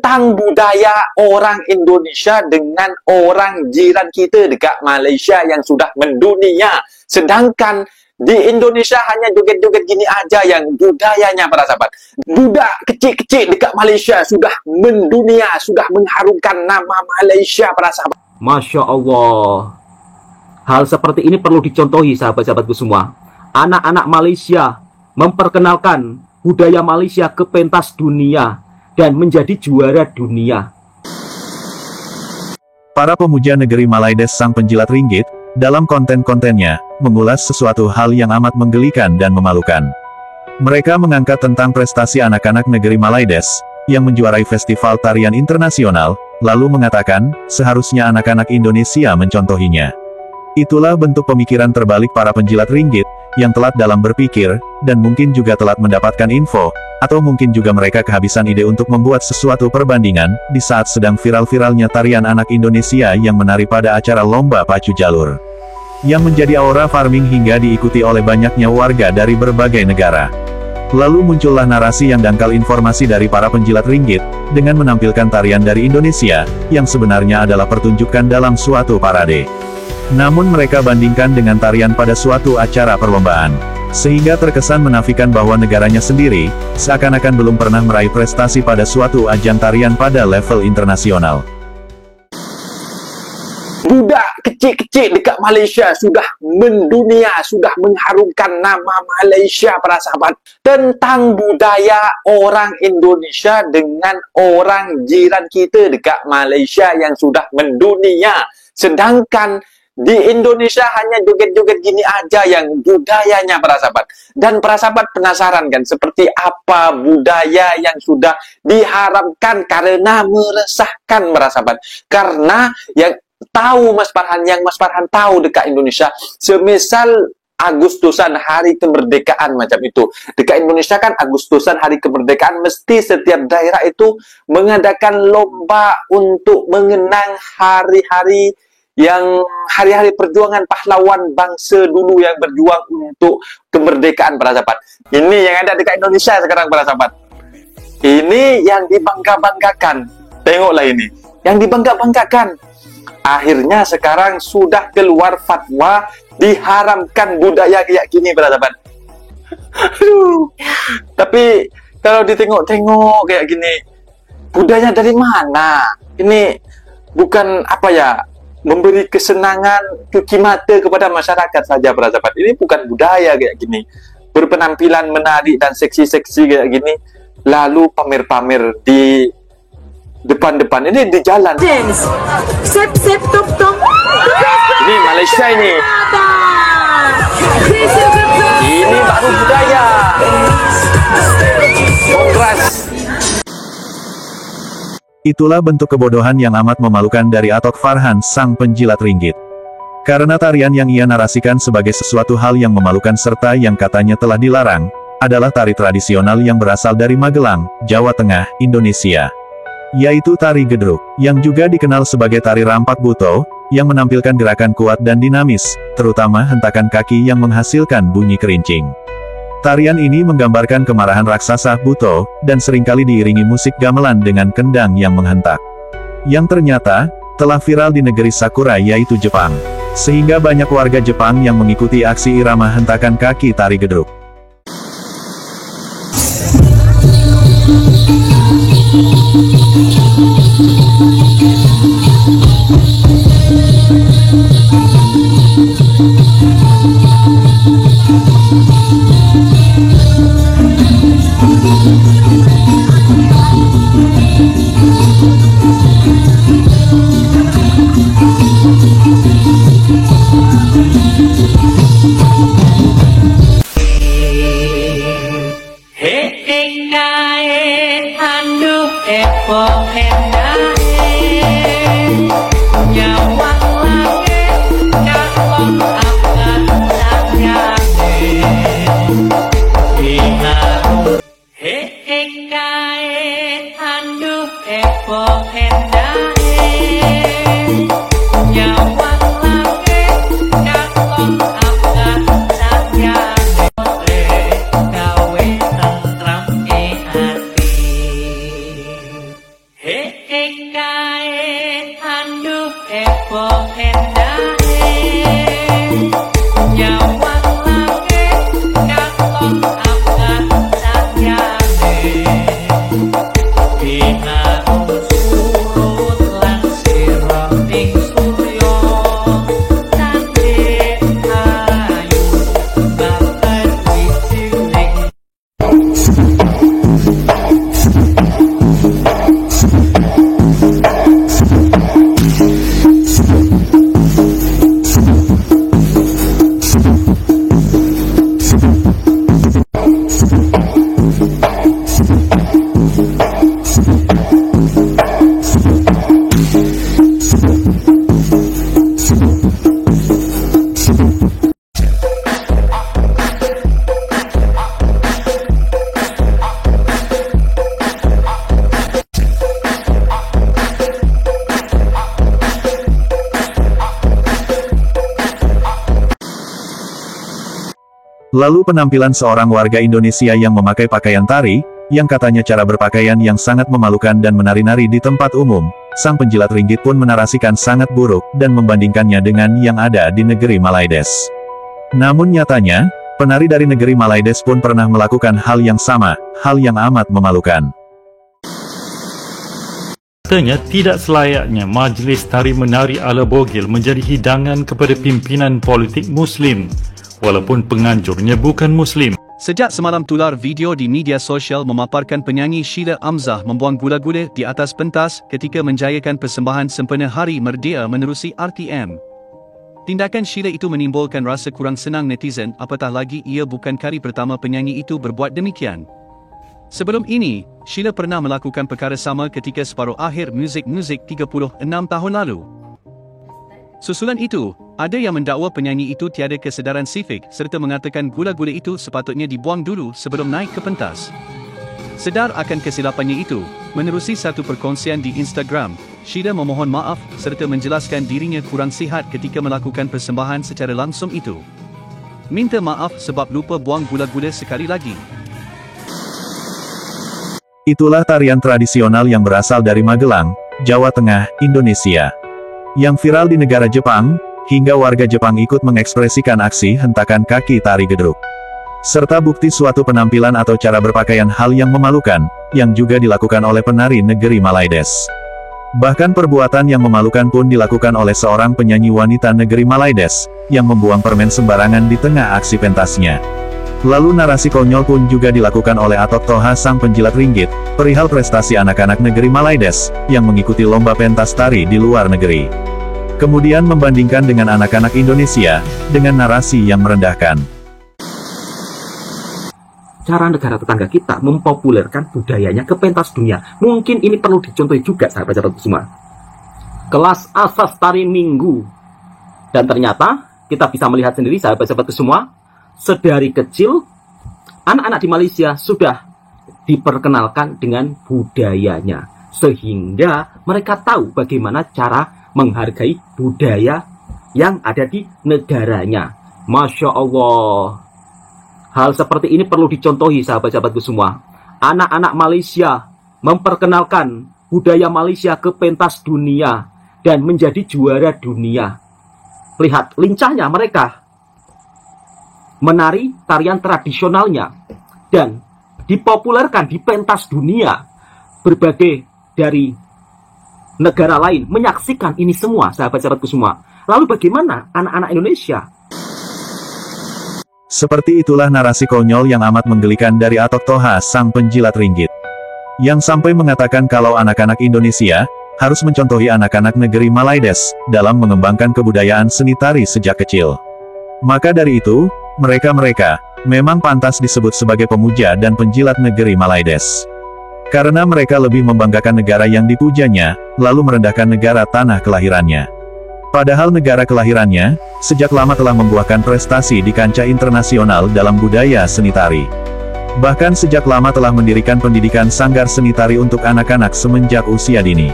tentang budaya orang Indonesia dengan orang jiran kita dekat Malaysia yang sudah mendunia. Sedangkan di Indonesia hanya joget-joget gini aja yang budayanya, para sahabat. Budak kecil-kecil dekat Malaysia sudah mendunia, sudah mengharumkan nama Malaysia, para sahabat. Masya Allah. Hal seperti ini perlu dicontohi, sahabat-sahabatku semua. Anak-anak Malaysia memperkenalkan budaya Malaysia ke pentas dunia dan menjadi juara dunia. Para pemuja negeri Malaides sang penjilat ringgit, dalam konten-kontennya, mengulas sesuatu hal yang amat menggelikan dan memalukan. Mereka mengangkat tentang prestasi anak-anak negeri Malaides, yang menjuarai festival tarian internasional, lalu mengatakan, seharusnya anak-anak Indonesia mencontohinya. Itulah bentuk pemikiran terbalik para penjilat ringgit, yang telat dalam berpikir, dan mungkin juga telat mendapatkan info, atau mungkin juga mereka kehabisan ide untuk membuat sesuatu perbandingan, di saat sedang viral-viralnya tarian anak Indonesia yang menari pada acara lomba pacu jalur. Yang menjadi aura farming hingga diikuti oleh banyaknya warga dari berbagai negara. Lalu muncullah narasi yang dangkal informasi dari para penjilat ringgit, dengan menampilkan tarian dari Indonesia, yang sebenarnya adalah pertunjukan dalam suatu parade. Namun mereka bandingkan dengan tarian pada suatu acara perlombaan. Sehingga terkesan menafikan bahwa negaranya sendiri, seakan-akan belum pernah meraih prestasi pada suatu ajang tarian pada level internasional. Budak kecil-kecil dekat Malaysia sudah mendunia, sudah mengharumkan nama Malaysia, para sahabat. Tentang budaya orang Indonesia dengan orang jiran kita dekat Malaysia yang sudah mendunia. Sedangkan di Indonesia hanya joget-joget gini aja yang budayanya, para sahabat. Dan para sahabat penasaran kan, seperti apa budaya yang sudah diharamkan karena meresahkan, para sahabat. Karena yang tahu Mas Farhan, yang Mas Farhan tahu dekat Indonesia, semisal Agustusan hari kemerdekaan macam itu. Dekat Indonesia kan Agustusan hari kemerdekaan mesti setiap daerah itu mengadakan lomba untuk mengenang hari-hari yang hari-hari perjuangan pahlawan bangsa dulu yang berjuang untuk kemerdekaan, para sahabat. Ini yang ada dekat Indonesia sekarang, para sahabat. Ini yang dibangga-banggakan. Tengoklah ini. Yang dibangga-banggakan. Akhirnya sekarang sudah keluar fatwa diharamkan budaya kayak gini, para sahabat. Tapi kalau ditengok-tengok kayak gini, budaya dari mana? Ini bukan apa ya, memberi kesenangan cuci mata kepada masyarakat saja, para sahabat. Ini bukan budaya kayak gini. Berpenampilan menarik dan seksi-seksi kayak gini, lalu pamer-pamer di depan-depan. Ini di jalan. James, sep tok. Ini Malaysia ini. Ini baru budaya. Kongres. Itulah bentuk kebodohan yang amat memalukan dari Atok Farhan sang penjilat ringgit. Karena tarian yang ia narasikan sebagai sesuatu hal yang memalukan serta yang katanya telah dilarang, adalah tari tradisional yang berasal dari Magelang, Jawa Tengah, Indonesia. Yaitu tari gedruk, yang juga dikenal sebagai tari rampak buto, yang menampilkan gerakan kuat dan dinamis, terutama hentakan kaki yang menghasilkan bunyi kerincing. Tarian ini menggambarkan kemarahan raksasa Buto, dan seringkali diiringi musik gamelan dengan kendang yang menghentak. Yang ternyata, telah viral di negeri Sakura yaitu Jepang. Sehingga banyak warga Jepang yang mengikuti aksi irama hentakan kaki tari gedruk. Hey kae anduk epo endahe nyawang langit katon abad sakyane binarung surut lan sira ing surya cantik ayu babar wijining. Lalu penampilan seorang warga Indonesia yang memakai pakaian tari, yang katanya cara berpakaian yang sangat memalukan dan menari-nari di tempat umum, sang penjilat ringgit pun menarasikan sangat buruk, dan membandingkannya dengan yang ada di negeri Malaides. Namun nyatanya, penari dari negeri Malaides pun pernah melakukan hal yang sama, hal yang amat memalukan. Katanya tidak selayaknya majlis tari menari ala bogil menjadi hidangan kepada pimpinan politik Muslim, walaupun penganjurnya bukan Muslim. Sejak semalam tular video di media sosial memaparkan penyanyi Sheila Amzah membuang gula-gula di atas pentas ketika menjayakan persembahan sempena Hari Merdeka menerusi RTM. Tindakan Sheila itu menimbulkan rasa kurang senang netizen, apatah lagi ia bukan kali pertama penyanyi itu berbuat demikian. Sebelum ini, Sheila pernah melakukan perkara sama ketika separuh akhir muzik 36 tahun lalu. Susulan itu, ada yang mendakwa penyanyi itu tiada kesedaran sifik serta mengatakan gula-gula itu sepatutnya dibuang dulu sebelum naik ke pentas. Sedar akan kesilapannya itu, menerusi satu perkongsian di Instagram, Sheila memohon maaf serta menjelaskan dirinya kurang sihat ketika melakukan persembahan secara langsung itu. Minta maaf sebab lupa buang gula-gula sekali lagi. Itulah tarian tradisional yang berasal dari Magelang, Jawa Tengah, Indonesia. Yang viral di negara Jepang, hingga warga Jepang ikut mengekspresikan aksi hentakan kaki tari gedruk. Serta bukti suatu penampilan atau cara berpakaian hal yang memalukan, yang juga dilakukan oleh penari negeri Malaides. Bahkan perbuatan yang memalukan pun dilakukan oleh seorang penyanyi wanita negeri Malaides, yang membuang permen sembarangan di tengah aksi pentasnya. Lalu narasi konyol pun juga dilakukan oleh Atok Toha sang penjilat ringgit, perihal prestasi anak-anak negeri Malaides, yang mengikuti lomba pentas tari di luar negeri. Kemudian membandingkan dengan anak-anak Indonesia, dengan narasi yang merendahkan. Cara negara tetangga kita mempopulerkan budayanya ke pentas dunia. Mungkin ini perlu dicontohi juga sahabat-sahabatku semua. Kelas asas tari minggu. Dan ternyata, kita bisa melihat sendiri sahabat-sahabatku semua, sedari kecil, anak-anak di Malaysia sudah diperkenalkan dengan budayanya. Sehingga mereka tahu bagaimana cara menghargai budaya yang ada di negaranya. Masya Allah. Hal seperti ini perlu dicontohi sahabat-sahabatku semua. Anak-anak Malaysia memperkenalkan budaya Malaysia ke pentas dunia dan menjadi juara dunia. Lihat lincahnya mereka menari tarian tradisionalnya dan dipopulerkan di pentas dunia. Berbagai dari negara lain menyaksikan ini semua sahabat-sahabatku semua. Lalu bagaimana anak-anak Indonesia? Seperti itulah narasi konyol yang amat menggelikan dari Atok Toha sang penjilat ringgit, yang sampai mengatakan kalau anak-anak Indonesia harus mencontohi anak-anak negeri Malaides dalam mengembangkan kebudayaan seni tari sejak kecil. Maka dari itu, mereka memang pantas disebut sebagai pemuja dan penjilat negeri Malaides. Karena mereka lebih membanggakan negara yang dipujanya, lalu merendahkan negara tanah kelahirannya. Padahal negara kelahirannya, sejak lama telah membuahkan prestasi di kancah internasional dalam budaya seni tari. Bahkan sejak lama telah mendirikan pendidikan sanggar seni tari untuk anak-anak semenjak usia dini.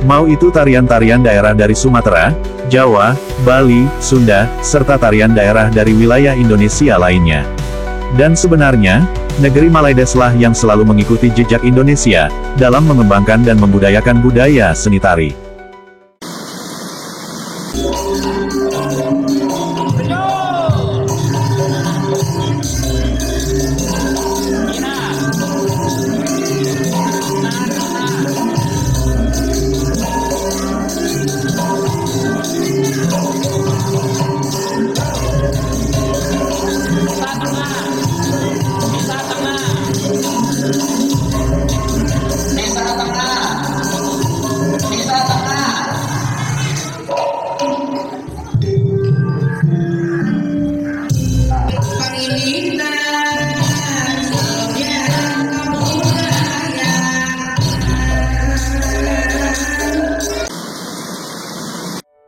Mau itu tarian-tarian daerah dari Sumatera, Jawa, Bali, Sunda, serta tarian daerah dari wilayah Indonesia lainnya. Dan sebenarnya, negeri Malaides lah yang selalu mengikuti jejak Indonesia, dalam mengembangkan dan membudayakan budaya seni tari.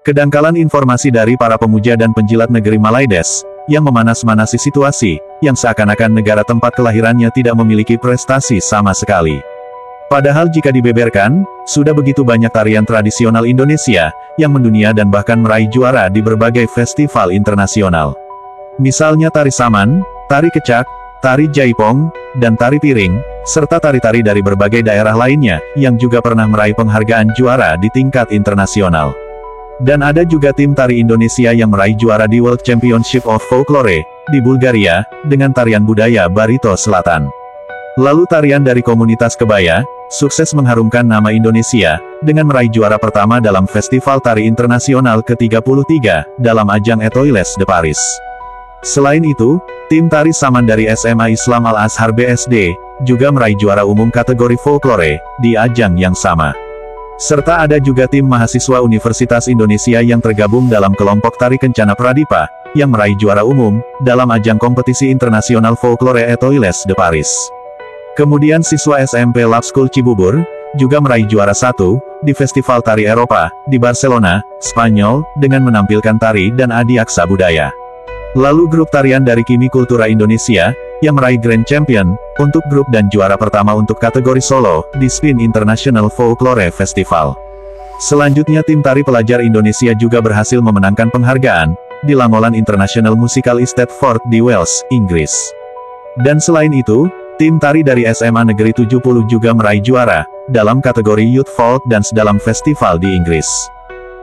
Kedangkalan informasi dari para pemuja dan penjilat negeri Malaides, yang memanas-manasi situasi, yang seakan-akan negara tempat kelahirannya tidak memiliki prestasi sama sekali. Padahal jika dibeberkan, sudah begitu banyak tarian tradisional Indonesia, yang mendunia dan bahkan meraih juara di berbagai festival internasional. Misalnya tari saman, tari kecak, tari jaipong, dan tari piring, serta tari-tari dari berbagai daerah lainnya, yang juga pernah meraih penghargaan juara di tingkat internasional. Dan ada juga tim tari Indonesia yang meraih juara di World Championship of Folklore, di Bulgaria, dengan tarian budaya Barito Selatan. Lalu tarian dari komunitas kebaya, sukses mengharumkan nama Indonesia, dengan meraih juara pertama dalam Festival Tari Internasional ke-33, dalam ajang Etoiles de Paris. Selain itu, tim tari saman dari SMA Islam Al-Azhar BSD, juga meraih juara umum kategori folklore, di ajang yang sama. Serta ada juga tim mahasiswa Universitas Indonesia yang tergabung dalam kelompok tari Kencana Pradipa, yang meraih juara umum, dalam ajang kompetisi internasional folklore Etoiles de Paris. Kemudian siswa SMP Lab School Cibubur, juga meraih juara 1, di Festival Tari Eropa, di Barcelona, Spanyol, dengan menampilkan tari dan adiaksa budaya. Lalu grup tarian dari Kimi Kultura Indonesia, yang meraih Grand Champion, untuk grup dan juara pertama untuk kategori solo, di Spin International Folklore Festival. Selanjutnya tim tari pelajar Indonesia juga berhasil memenangkan penghargaan, di Langolan International Musical Estate Fort di Wales, Inggris. Dan selain itu, tim tari dari SMA Negeri 70 juga meraih juara, dalam kategori Youth Folk Dance dalam festival di Inggris.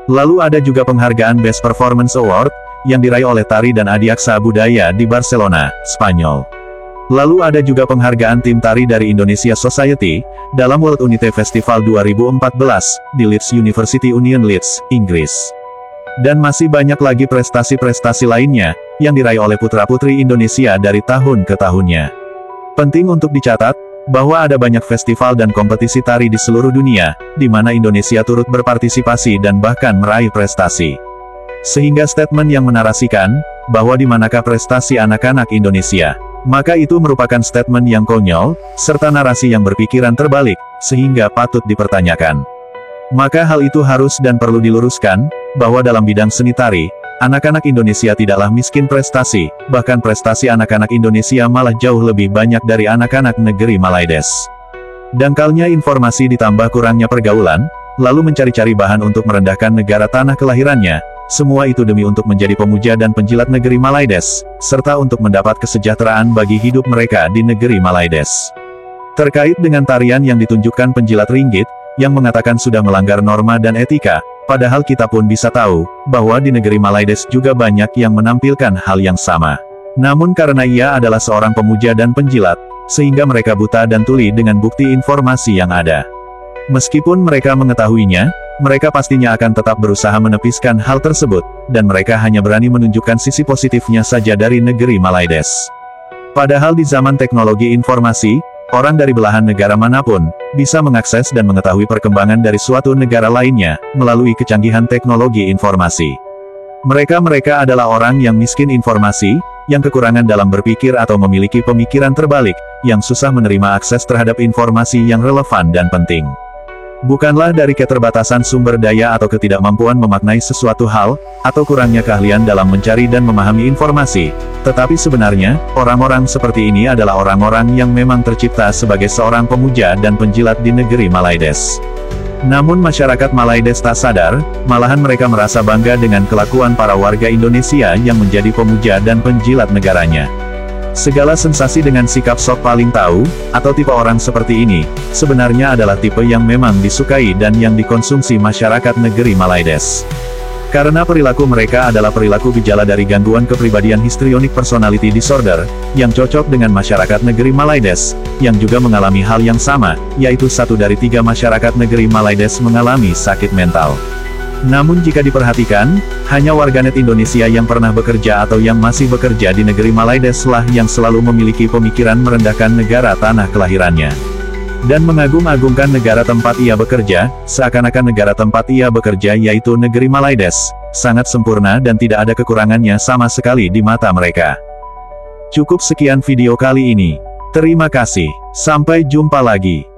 Lalu ada juga penghargaan Best Performance Award, yang diraih oleh tari dan adiaksa budaya di Barcelona, Spanyol. Lalu ada juga penghargaan tim tari dari Indonesia Society, dalam World Unite Festival 2014, di Leeds University Union Leeds, Inggris. Dan masih banyak lagi prestasi-prestasi lainnya, yang diraih oleh putra-putri Indonesia dari tahun ke tahunnya. Penting untuk dicatat, bahwa ada banyak festival dan kompetisi tari di seluruh dunia, di mana Indonesia turut berpartisipasi dan bahkan meraih prestasi. Sehingga statement yang menarasikan, bahwa di manakah prestasi anak-anak Indonesia, maka itu merupakan statement yang konyol, serta narasi yang berpikiran terbalik, sehingga patut dipertanyakan. Maka hal itu harus dan perlu diluruskan, bahwa dalam bidang seni tari, anak-anak Indonesia tidaklah miskin prestasi, bahkan prestasi anak-anak Indonesia malah jauh lebih banyak dari anak-anak negeri Malaides. Dangkalnya informasi ditambah kurangnya pergaulan, lalu mencari-cari bahan untuk merendahkan negara tanah kelahirannya, semua itu demi untuk menjadi pemuja dan penjilat negeri Malaides, serta untuk mendapat kesejahteraan bagi hidup mereka di negeri Malaides. Terkait dengan tarian yang ditunjukkan penjilat ringgit, yang mengatakan sudah melanggar norma dan etika, padahal kita pun bisa tahu, bahwa di negeri Malaides juga banyak yang menampilkan hal yang sama. Namun karena ia adalah seorang pemuja dan penjilat, sehingga mereka buta dan tuli dengan bukti informasi yang ada. Meskipun mereka mengetahuinya, mereka pastinya akan tetap berusaha menepiskan hal tersebut, dan mereka hanya berani menunjukkan sisi positifnya saja dari negeri Malaides. Padahal di zaman teknologi informasi, orang dari belahan negara manapun, bisa mengakses dan mengetahui perkembangan dari suatu negara lainnya, melalui kecanggihan teknologi informasi. Mereka adalah orang yang miskin informasi, yang kekurangan dalam berpikir atau memiliki pemikiran terbalik, yang susah menerima akses terhadap informasi yang relevan dan penting. Bukanlah dari keterbatasan sumber daya atau ketidakmampuan memaknai sesuatu hal, atau kurangnya keahlian dalam mencari dan memahami informasi, tetapi sebenarnya, orang-orang seperti ini adalah orang-orang yang memang tercipta sebagai seorang pemuja dan penjilat di negeri Malaides. Namun masyarakat Malaides tak sadar, malahan mereka merasa bangga dengan kelakuan para warga Indonesia yang menjadi pemuja dan penjilat negaranya. Segala sensasi dengan sikap sok paling tahu, atau tipe orang seperti ini, sebenarnya adalah tipe yang memang disukai dan yang dikonsumsi masyarakat negeri Malaides. Karena perilaku mereka adalah perilaku gejala dari gangguan kepribadian histrionic personality disorder, yang cocok dengan masyarakat negeri Malaides, yang juga mengalami hal yang sama, yaitu 1 dari 3 masyarakat negeri Malaides mengalami sakit mental. Namun jika diperhatikan, hanya warganet Indonesia yang pernah bekerja atau yang masih bekerja di negeri Malaides lah yang selalu memiliki pemikiran merendahkan negara tanah kelahirannya. Dan mengagung-agungkan negara tempat ia bekerja, seakan-akan negara tempat ia bekerja yaitu negeri Malaides, sangat sempurna dan tidak ada kekurangannya sama sekali di mata mereka. Cukup sekian video kali ini. Terima kasih. Sampai jumpa lagi.